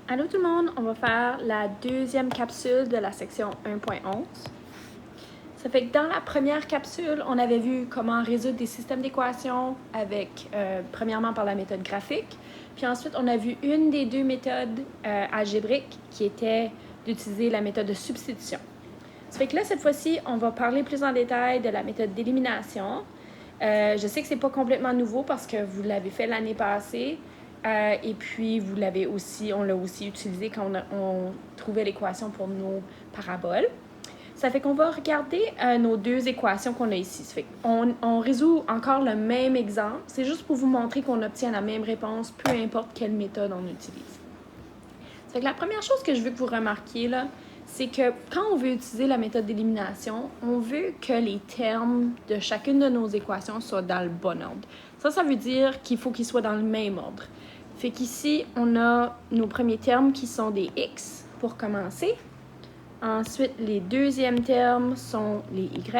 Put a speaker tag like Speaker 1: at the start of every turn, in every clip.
Speaker 1: Allô tout le monde, on va faire la deuxième capsule de la section 1.11. Ça fait que dans la première capsule, on avait vu comment résoudre des systèmes d'équations avec, premièrement par la méthode graphique, puis ensuite on a vu une des deux méthodes algébriques qui était d'utiliser la méthode de substitution. Ça fait que là, cette fois-ci, on va parler plus en détail de la méthode d'élimination. Je sais que c'est pas complètement nouveau parce que vous l'avez fait l'année passée. Et puis, on l'a aussi utilisé quand on trouvait l'équation pour nos paraboles. Ça fait qu'on va regarder nos deux équations qu'on a ici. Ça fait qu'on résout encore le même exemple. C'est juste pour vous montrer qu'on obtient la même réponse, peu importe quelle méthode on utilise. Ça fait que la première chose que je veux que vous remarquiez, là, c'est que quand on veut utiliser la méthode d'élimination, on veut que les termes de chacune de nos équations soient dans le bon ordre. Ça veut dire qu'il faut qu'ils soient dans le même ordre. Fait qu'ici, on a nos premiers termes qui sont des x pour commencer. Ensuite, les deuxièmes termes sont les y.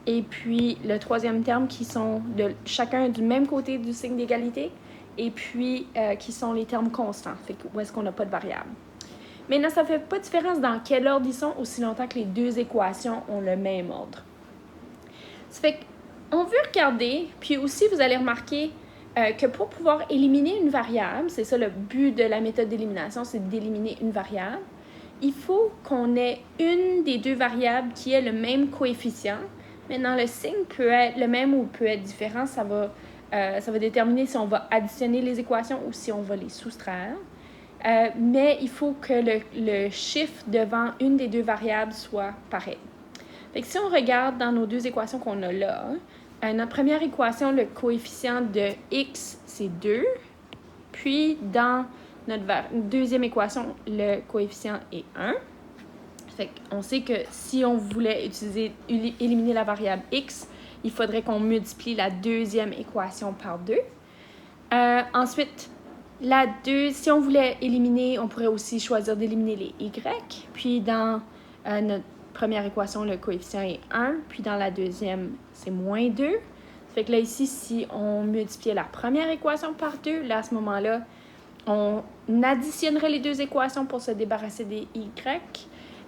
Speaker 1: Et puis, le troisième terme qui sont chacun du même côté du signe d'égalité. Et puis, qui sont les termes constants, fait où est-ce qu'on n'a pas de variable. Maintenant, ça ne fait pas de différence dans quel ordre ils sont, aussi longtemps que les deux équations ont le même ordre. Ça fait qu'on veut regarder, puis aussi, vous allez remarquer que pour pouvoir éliminer une variable, c'est ça le but de la méthode d'élimination, c'est d'éliminer une variable, il faut qu'on ait une des deux variables qui ait le même coefficient. Maintenant, le signe peut être le même ou peut être différent. Ça va déterminer si on va additionner les équations ou si on va les soustraire. Mais il faut que le chiffre devant une des deux variables soit pareil. Fait que si on regarde dans nos deux équations qu'on a là, notre première équation, le coefficient de x, c'est 2. Puis, dans notre deuxième équation, le coefficient est 1. Fait qu'on sait que si on voulait éliminer la variable x, il faudrait qu'on multiplie la deuxième équation par 2. Ensuite, si on voulait éliminer, on pourrait aussi choisir d'éliminer les y. Puis dans notre première équation, le coefficient est 1. Puis dans la deuxième, c'est moins 2. Ça fait que là, ici, si on multipliait la première équation par 2, là, à ce moment-là, on additionnerait les deux équations pour se débarrasser des y.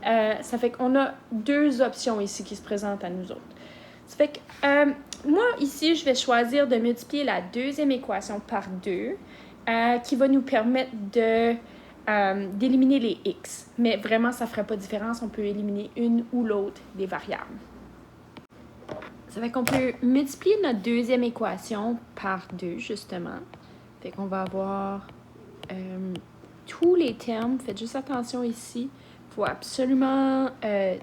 Speaker 1: Ça fait qu'on a deux options ici qui se présentent à nous autres. Ça fait que moi, ici, je vais choisir de multiplier la deuxième équation par 2, qui va nous permettre d'éliminer les x. Mais vraiment, ça ne ferait pas de différence. On peut éliminer une ou l'autre des variables. Ça fait qu'on peut multiplier notre deuxième équation par 2, justement. Fait qu'on va avoir tous les termes. Faites juste attention ici. Il faut absolument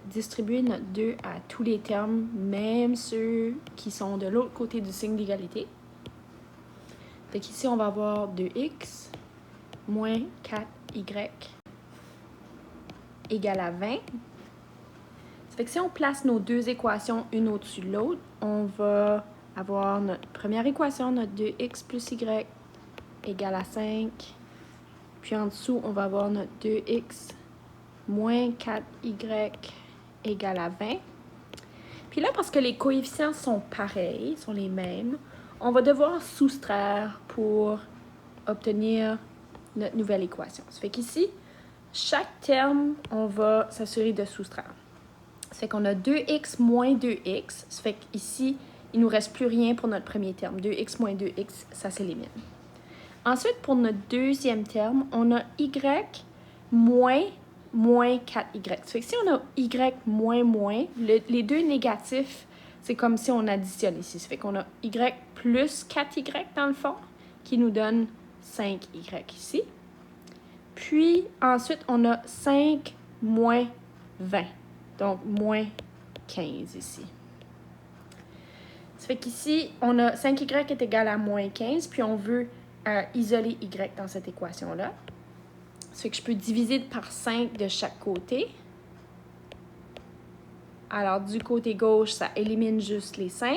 Speaker 1: distribuer notre 2 à tous les termes, même ceux qui sont de l'autre côté du signe d'égalité. Fait qu'ici, on va avoir 2x moins 4y égale à 20. Ça fait que si on place nos deux équations une au-dessus de l'autre, on va avoir notre première équation, notre 2x plus y égale à 5. Puis en dessous, on va avoir notre 2x moins 4y égale à 20. Puis là, parce que les coefficients sont pareils, sont les mêmes, on va devoir soustraire pour obtenir notre nouvelle équation. Ça fait qu'ici, chaque terme, on va s'assurer de soustraire. Ça fait qu'on a 2x moins 2x. Ça fait qu'ici, il ne nous reste plus rien pour notre premier terme. 2x moins 2x, ça s'élimine. Ensuite, pour notre deuxième terme, on a y moins 4y. Ça fait que si on a y moins, les deux négatifs, c'est comme si on additionne ici. Ça fait qu'on a y plus 4y dans le fond, qui nous donne 5y ici. Puis, ensuite, on a 5 moins 20. Donc, moins 15 ici. Ça fait qu'ici, on a 5y est égal à moins 15, puis on veut isoler y dans cette équation-là. Ça fait que je peux diviser par 5 de chaque côté. Alors, du côté gauche, ça élimine juste les 5.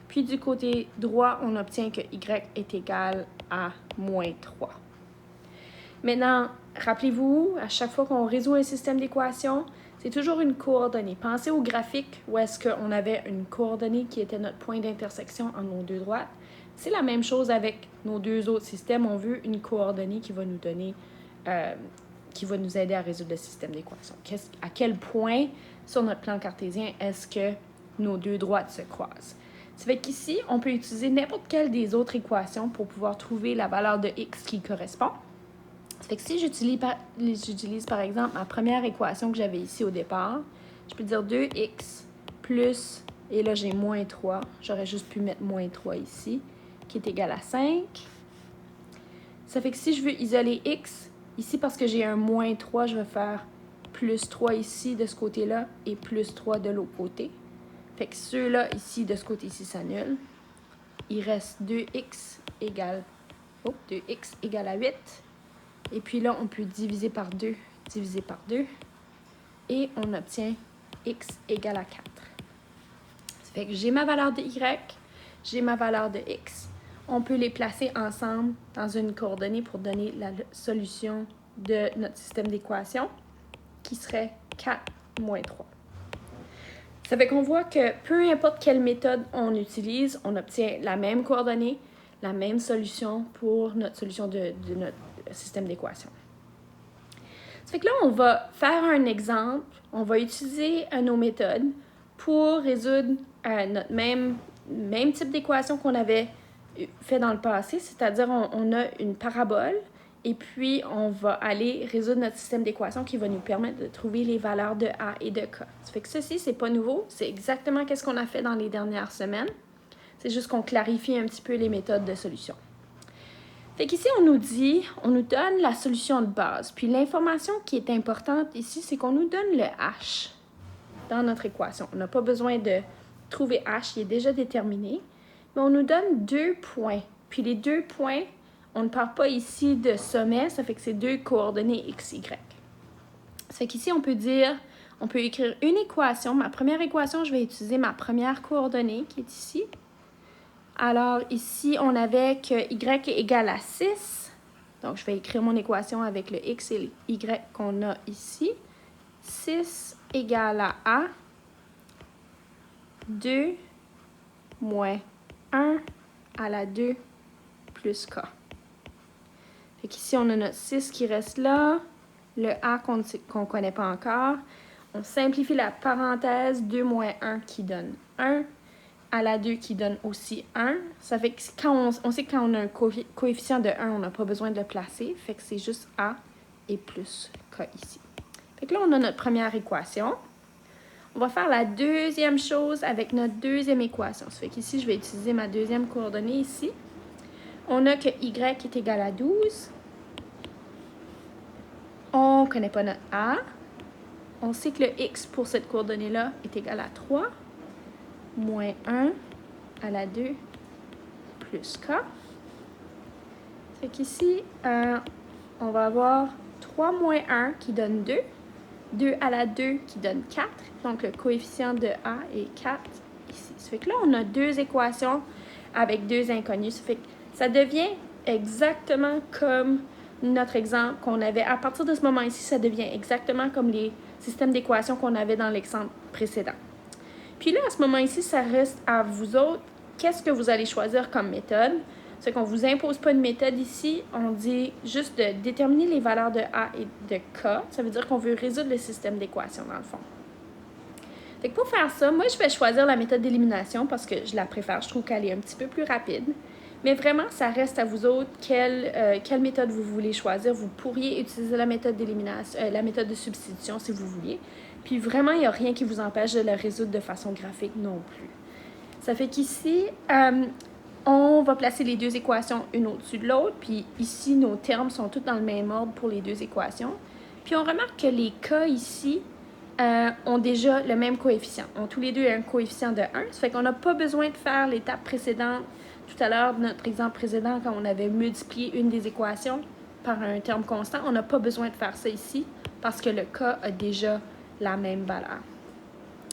Speaker 1: Puis, du côté droit, on obtient que y est égal à moins 3. Maintenant, rappelez-vous, à chaque fois qu'on résout un système d'équations, c'est toujours une coordonnée. Pensez au graphique où est-ce qu'on avait une coordonnée qui était notre point d'intersection entre nos deux droites. C'est la même chose avec nos deux autres systèmes. On veut une coordonnée qui va nous donner, qui va nous aider à résoudre le système d'équations. À quel point, sur notre plan cartésien, est-ce que nos deux droites se croisent? Ça fait qu'ici, on peut utiliser n'importe quelle des autres équations pour pouvoir trouver la valeur de x qui correspond. Ça fait que si j'utilise par exemple ma première équation que j'avais ici au départ, je peux dire 2x plus, et là j'ai moins 3, j'aurais juste pu mettre moins 3 ici, qui est égal à 5. Ça fait que si je veux isoler x, ici parce que j'ai un moins 3, je vais faire plus 3 ici de ce côté-là et plus 3 de l'autre côté. Fait que ceux-là ici, de ce côté-ci, s'annulent. Il reste 2x égale à 8. Et puis là, on peut diviser par 2, et on obtient x égale à 4. Ça fait que j'ai ma valeur de y, j'ai ma valeur de x. On peut les placer ensemble dans une coordonnée pour donner la solution de notre système d'équation, qui serait 4 moins 3. Ça fait qu'on voit que peu importe quelle méthode on utilise, on obtient la même coordonnée, la même solution pour notre solution de notre système d'équation. Ça fait que là, on va faire un exemple. On va utiliser nos méthodes pour résoudre notre même type d'équation qu'on avait fait dans le passé, c'est-à-dire on a une parabole et puis on va aller résoudre notre système d'équation qui va nous permettre de trouver les valeurs de A et de K. Ça fait que ceci, c'est pas nouveau, c'est exactement ce qu'on a fait dans les dernières semaines. C'est juste qu'on clarifie un petit peu les méthodes de solution. Fait qu'ici, on nous donne la solution de base. Puis l'information qui est importante ici, c'est qu'on nous donne le H dans notre équation. On n'a pas besoin de trouver H, il est déjà déterminé. Mais on nous donne 2 points. Puis les 2 points, on ne parle pas ici de sommet, ça fait que c'est 2 coordonnées x, y. Ça fait qu'ici, on peut écrire une équation. Ma première équation, je vais utiliser ma première coordonnée qui est ici. Alors, ici, on avait que y est égal à 6. Donc, je vais écrire mon équation avec le x et le y qu'on a ici. 6 égale à A. 2 moins 1 à la 2 plus K. Fait qu'ici, on a notre 6 qui reste là. Le A qu'on ne connaît pas encore. On simplifie la parenthèse. 2 moins 1 qui donne 1. À la 2 qui donne aussi 1. Ça fait que quand on sait que quand on a un coefficient de 1, on n'a pas besoin de le placer. Fait que c'est juste A et plus K ici. Fait que là, on a notre première équation. On va faire la deuxième chose avec notre deuxième équation. Ça fait qu'ici, je vais utiliser ma deuxième coordonnée ici. On a que y est égal à 12. On ne connaît pas notre A. On sait que le x pour cette coordonnée-là est égal à 3. Moins 1 à la 2 plus K. Fait qu'ici, on va avoir 3 moins 1 qui donne 2. 2 à la 2 qui donne 4. Donc, le coefficient de A est 4 ici. Ça fait que là, on a deux équations avec deux inconnus. Ça fait que ça devient exactement comme notre exemple qu'on avait. À partir de ce moment ici, ça devient exactement comme les systèmes d'équations qu'on avait dans l'exemple précédent. Puis là, à ce moment ici, ça reste à vous autres. Qu'est-ce que vous allez choisir comme méthode? C'est qu'on ne vous impose pas de méthode ici. On dit juste de déterminer les valeurs de A et de K. Ça veut dire qu'on veut résoudre le système d'équations dans le fond. Fait que pour faire ça, moi, je vais choisir la méthode d'élimination parce que je la préfère. Je trouve qu'elle est un petit peu plus rapide. Mais vraiment, ça reste à vous autres quelle méthode vous voulez choisir. Vous pourriez utiliser la méthode d'élimination, la méthode de substitution si vous vouliez. Puis vraiment, il n'y a rien qui vous empêche de la résoudre de façon graphique non plus. Ça fait qu'ici, on va placer les deux équations une au-dessus de l'autre. Puis ici, nos termes sont tous dans le même ordre pour les deux équations. Puis on remarque que les K ici ont déjà le même coefficient. Ont tous les deux un coefficient de 1. Ça fait qu'on n'a pas besoin de faire l'étape précédente. Tout à l'heure, notre exemple précédent, quand on avait multiplié une des équations par un terme constant, on n'a pas besoin de faire ça ici parce que le K a déjà la même valeur.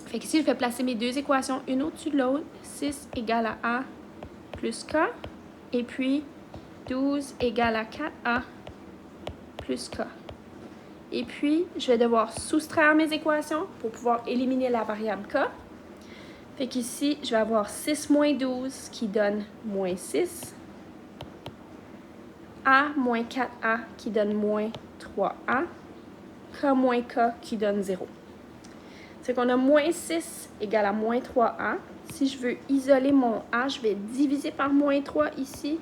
Speaker 1: Fait qu'ici, je vais placer mes deux équations une au-dessus de l'autre. 6 égale à A plus K. Et puis, 12 égale à 4A plus K. Et puis, je vais devoir soustraire mes équations pour pouvoir éliminer la variable K. Fait qu'ici, je vais avoir 6 moins 12 qui donne moins 6. A moins 4A qui donne moins 3A. K moins K qui donne 0. C'est qu'on a moins 6 égale à moins 3A. Si je veux isoler mon A, je vais diviser par moins 3 ici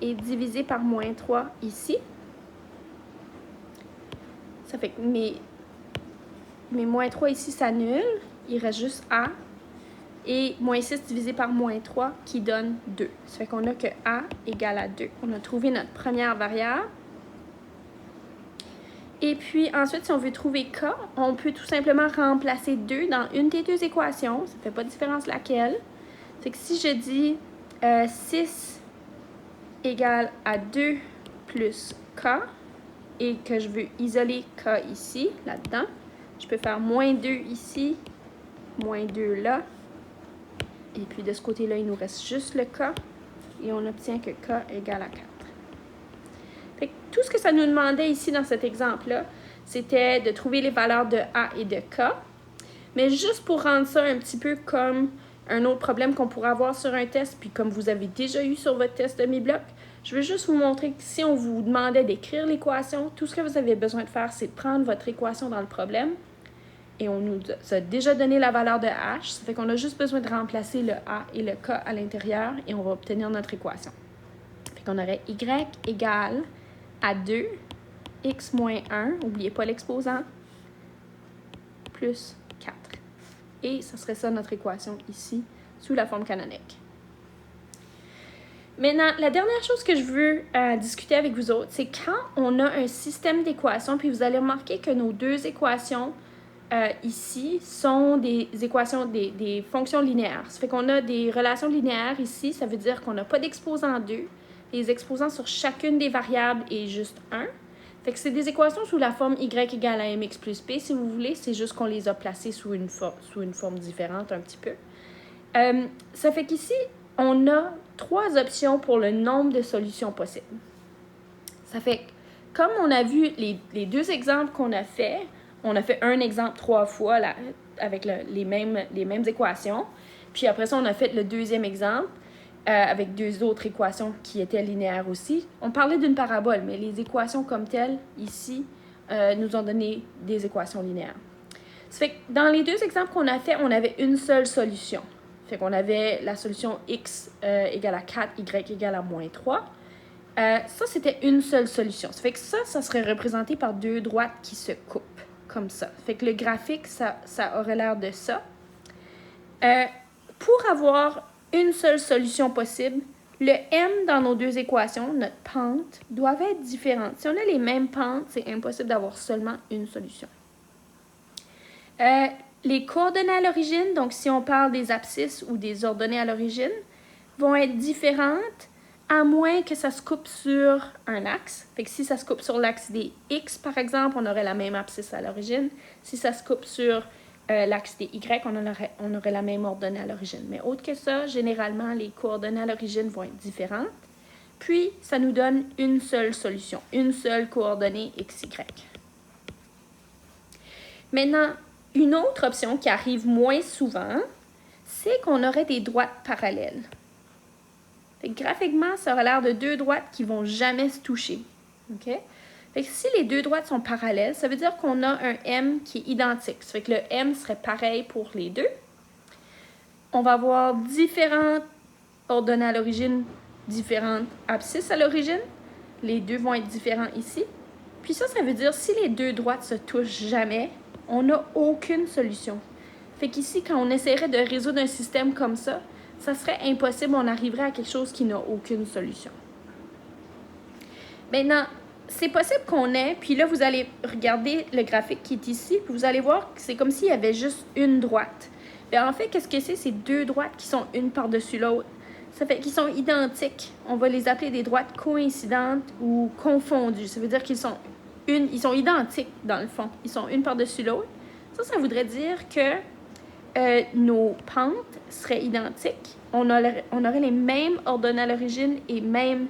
Speaker 1: et diviser par moins 3 ici. Ça fait que mes moins 3 ici s'annulent. Il reste juste A. Et moins 6 divisé par moins 3 qui donne 2. Ça fait qu'on a que A égale à 2. On a trouvé notre première variable. Et puis ensuite, si on veut trouver K, on peut tout simplement remplacer 2 dans une des deux équations. Ça ne fait pas de différence laquelle. C'est que si je dis 6 égale à 2 plus K et que je veux isoler K ici, là-dedans, je peux faire moins 2 ici, moins 2 là. Et puis de ce côté-là, il nous reste juste le K et on obtient que K égale à 4. Fait que tout ce que ça nous demandait ici dans cet exemple-là, c'était de trouver les valeurs de A et de K. Mais juste pour rendre ça un petit peu comme un autre problème qu'on pourrait avoir sur un test, puis comme vous avez déjà eu sur votre test demi-bloc, je veux juste vous montrer que si on vous demandait d'écrire l'équation, tout ce que vous avez besoin de faire, c'est de prendre votre équation dans le problème. Et on nous a déjà donné la valeur de H. Ça fait qu'on a juste besoin de remplacer le A et le K à l'intérieur et on va obtenir notre équation. Ça fait qu'on aurait Y égale à 2, X moins 1, n'oubliez pas l'exposant, plus 4. Et ça serait ça notre équation ici, sous la forme canonique. Maintenant, la dernière chose que je veux discuter avec vous autres, c'est quand on a un système d'équations, puis vous allez remarquer que nos deux équations ici sont des équations, des fonctions linéaires. Ça fait qu'on a des relations linéaires ici, ça veut dire qu'on n'a pas d'exposant 2. Les exposants sur chacune des variables est juste 1. Fait que c'est des équations sous la forme y égale à mx plus p, si vous voulez. C'est juste qu'on les a placées sous une forme différente un petit peu. Ça fait qu'ici, on a 3 options pour le nombre de solutions possibles. Ça fait que, comme on a vu les deux exemples qu'on a fait, on a fait un exemple 3 fois là, avec les mêmes équations. Puis après ça, on a fait le deuxième exemple avec 2 autres équations qui étaient linéaires aussi. On parlait d'une parabole, mais les équations comme telles, ici, nous ont donné des équations linéaires. Ça fait que dans les 2 exemples qu'on a fait, on avait une seule solution. Fait qu'on avait la solution x égale à 4, y égale à moins 3. Ça, c'était une seule solution. Ça fait que ça serait représenté par 2 droites qui se coupent, comme ça. Fait que le graphique, ça aurait l'air de ça. Pour avoir une seule solution possible, le m dans nos 2 équations, notre pente, doivent être différentes. Si on a les mêmes pentes, c'est impossible d'avoir seulement une solution. Les coordonnées à l'origine, donc si on parle des abscisses ou des ordonnées à l'origine, vont être différentes à moins que ça se coupe sur un axe. Fait que si ça se coupe sur l'axe des x, par exemple, on aurait la même abscisse à l'origine. Si ça se coupe sur l'axe des y, on aurait la même ordonnée à l'origine. Mais autre que ça, généralement, les coordonnées à l'origine vont être différentes. Puis, ça nous donne une seule solution, une seule coordonnée x, y. Maintenant, une autre option qui arrive moins souvent, c'est qu'on aurait des droites parallèles. Fait que graphiquement, ça aura l'air de 2 droites qui ne vont jamais se toucher. Okay? Fait que si les 2 droites sont parallèles, ça veut dire qu'on a un m qui est identique. Ça fait que le m serait pareil pour les 2. On va avoir différentes ordonnées à l'origine, différentes abscisses à l'origine. Les 2 vont être différents ici. Puis ça veut dire si les 2 droites se touchent jamais, on n'a aucune solution. Fait qu'ici, quand on essaierait de résoudre un système comme ça serait impossible, on arriverait à quelque chose qui n'a aucune solution. Maintenant, c'est possible qu'on ait, puis là, vous allez regarder le graphique qui est ici, puis vous allez voir que c'est comme s'il y avait juste une droite. Bien, en fait, qu'est-ce que c'est? C'est 2 droites qui sont une par-dessus l'autre. Ça fait qu'ils sont identiques. On va les appeler des droites coïncidentes ou confondues. Ça veut dire qu'ils sont identiques, dans le fond. Ils sont une par-dessus l'autre. Ça voudrait dire que nos pentes seraient identiques. On aurait les mêmes ordonnées à l'origine et mêmes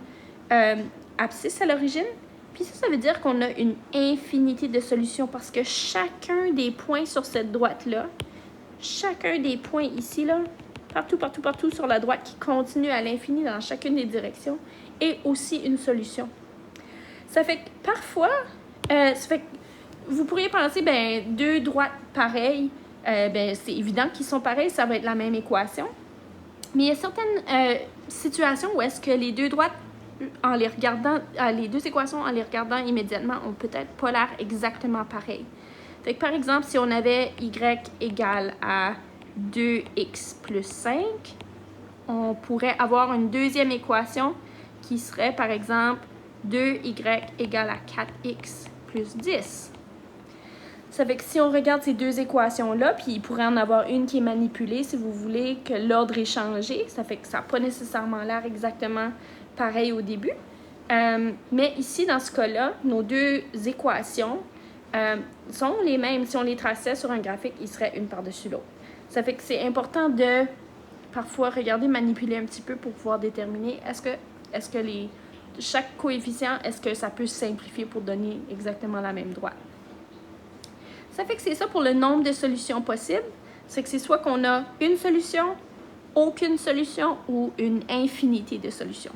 Speaker 1: abscisses à l'origine. Puis ça veut dire qu'on a une infinité de solutions parce que chacun des points sur cette droite-là, chacun des points ici, là, partout sur la droite qui continue à l'infini dans chacune des directions est aussi une solution. Ça fait que parfois, vous pourriez penser, deux droites pareilles, c'est évident qu'ils sont pareils, ça va être la même équation. Mais il y a certaines situations où est-ce que les deux droites, en les regardant, les deux équations, en les regardant immédiatement, ont peut-être pas l'air exactement pareilles. Fait que par exemple, si on avait y égale à 2x plus 5, on pourrait avoir une deuxième équation qui serait, par exemple, 2y égale à 4x plus 10. Ça fait que si on regarde ces deux équations-là, puis il pourrait en avoir une qui est manipulée, si vous voulez que l'ordre est changé, ça fait que ça n'a pas nécessairement l'air exactement pareil au début. Mais ici, dans ce cas-là, nos deux équations sont les mêmes. Si on les traçait sur un graphique, ils seraient une par-dessus l'autre. Ça fait que c'est important de parfois regarder, manipuler un petit peu pour pouvoir déterminer est-ce que chaque coefficient, est-ce que ça peut simplifier pour donner exactement la même droite. Ça fait que c'est ça pour le nombre de solutions possibles. C'est que c'est soit qu'on a une solution, aucune solution ou une infinité de solutions.